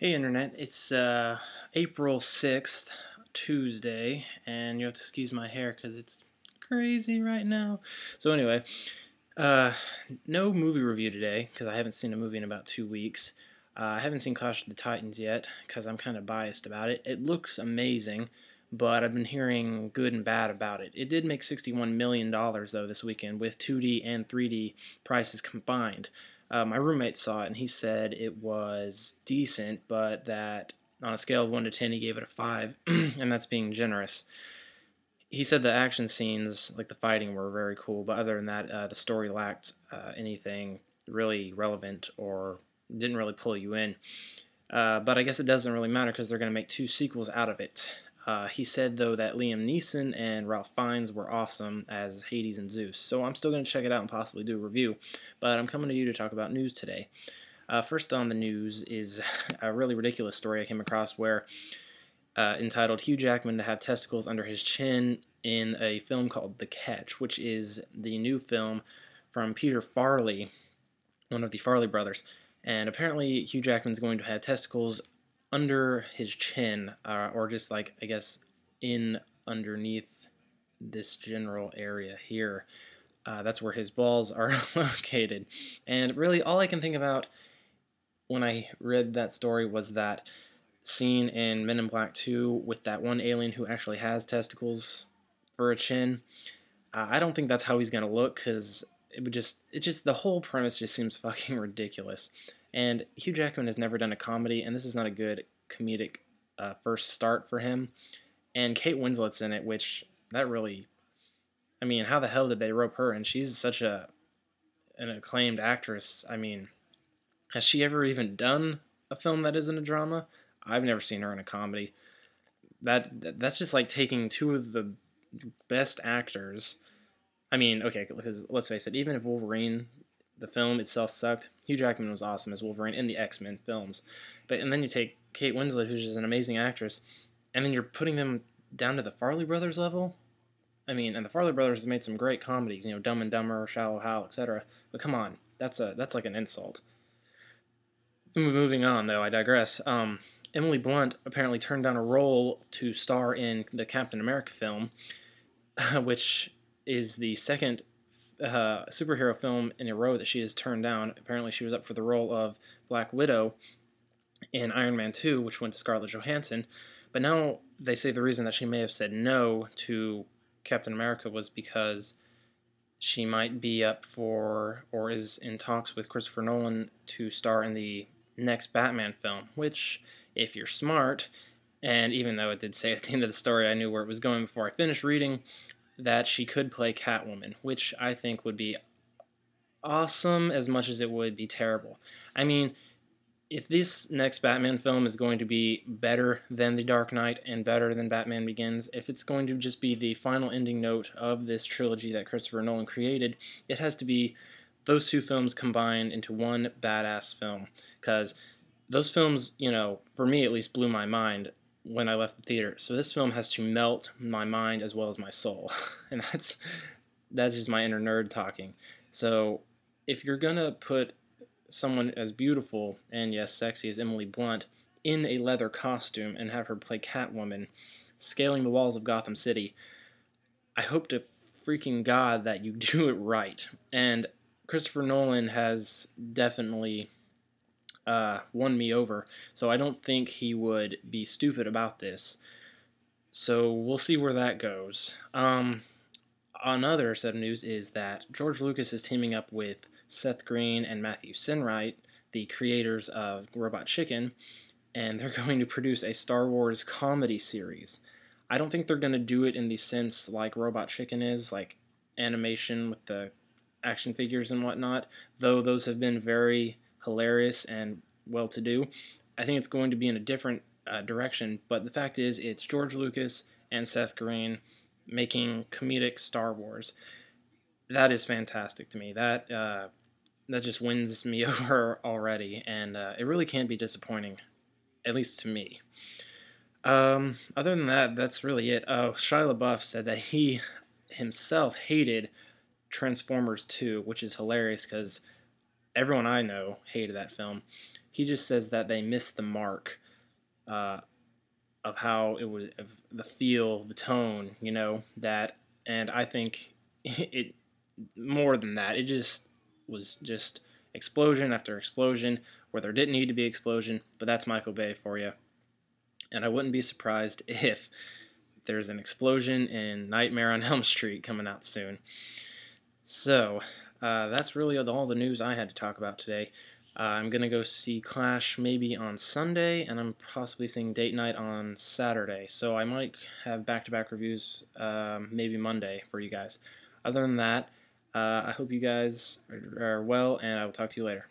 Hey Internet, it's April 6th, Tuesday, and you have to excuse my hair because it's crazy right now. So anyway, uh, no movie review today because I haven't seen a movie in about 2 weeks. I haven't seen Clash of the Titans yet because I'm kind of biased about it. It looks amazing, but I've been hearing good and bad about it. It did make $61 million though this weekend with 2D and 3D prices combined. My roommate saw it and he said it was decent, but that on a scale of 1 to 10 he gave it a 5, and that's being generous. He said the action scenes, like the fighting, were very cool, but other than that, the story lacked anything really relevant or didn't really pull you in. But I guess it doesn't really matter because they're going to make two sequels out of it. He said, though, that Liam Neeson and Ralph Fiennes were awesome as Hades and Zeus, so I'm still going to check it out and possibly do a review, but I'm coming to you to talk about news today. First on the news is a really ridiculous story I came across where entitled Hugh Jackman to have testicles under his chin in a film called The Catch, which is the new film from Peter Farrelly, one of the Farley brothers. And apparently Hugh Jackman's going to have testicles under his chin, or just like, I guess, in underneath this general area here. That's where his balls are located. And really, all I can think about when I read that story was that scene in Men in Black 2 with that one alien who actually has testicles for a chin. I don't think that's how he's gonna look because the whole premise just seems fucking ridiculous. And Hugh Jackman has never done a comedy, and this is not a good comedic first start for him. And Kate Winslet's in it, which that really, I mean, how the hell did they rope her? And she's such an acclaimed actress. I mean, has she ever even done a film that isn't a drama? I've never seen her in a comedy. That's just like taking two of the best actors. I mean, okay, because let's face it, even if Wolverine, the film itself sucked, Hugh Jackman was awesome as Wolverine in the X-Men films. And then you take Kate Winslet, who's just an amazing actress, and then you're putting them down to the Farley Brothers level. I mean, and the Farley Brothers have made some great comedies, Dumb and Dumber, Shallow Hal, etc. But come on, that's like an insult. Moving on, though, I digress. Emily Blunt apparently turned down a role to star in the Captain America film, which is the second superhero film in a row that she has turned down. Apparently, she was up for the role of Black Widow in Iron Man 2, which went to Scarlett Johansson. But now they say the reason that she may have said no to Captain America was because she might be up for or is in talks with Christopher Nolan to star in the next Batman film, which, if you're smart, and even though it did say at the end of the story I knew where it was going before I finished reading, that she could play Catwoman, which I think would be awesome as much as it would be terrible. I mean, if this next Batman film is going to be better than The Dark Knight and better than Batman Begins, if it's going to just be the final ending note of this trilogy that Christopher Nolan created, it has to be those two films combined into one badass film. Because those films, for me at least, blew my mind when I left the theater. So this film has to melt my mind as well as my soul. And that's just my inner nerd talking. So if you're going to put someone as beautiful and, yes, sexy as Emily Blunt in a leather costume and have her play Catwoman, scaling the walls of Gotham City, I hope to freaking God that you do it right. And Christopher Nolan has definitely won me over, so I don't think he would be stupid about this. So we'll see where that goes. Another set of news is that George Lucas is teaming up with Seth Green and Matthew Sinwright, the creators of Robot Chicken, and they're going to produce a Star Wars comedy series. I don't think they're going to do it in the sense like Robot Chicken is, like animation with the action figures and whatnot, though those have been very hilarious and well-to-do. I think it's going to be in a different direction, but the fact is it's George Lucas and Seth Green making comedic Star Wars. That is fantastic to me. That just wins me over already, and it really can't be disappointing, at least to me. Other than that, that's really it. Oh, Shia LaBeouf said that he himself hated Transformers 2, which is hilarious because everyone I know hated that film. he just says that they missed the mark uh, of how it was, of the feel, the tone, that, and I think it more than that. It just was just explosion after explosion where there didn't need to be explosion, but that's Michael Bay for you. And I wouldn't be surprised if there's an explosion in Nightmare on Elm Street coming out soon. So, that's really all the news I had to talk about today. I'm going to go see Clash maybe on Sunday, and I'm possibly seeing Date Night on Saturday. So I might have back-to-back reviews maybe Monday for you guys. Other than that, I hope you guys are well, and I will talk to you later.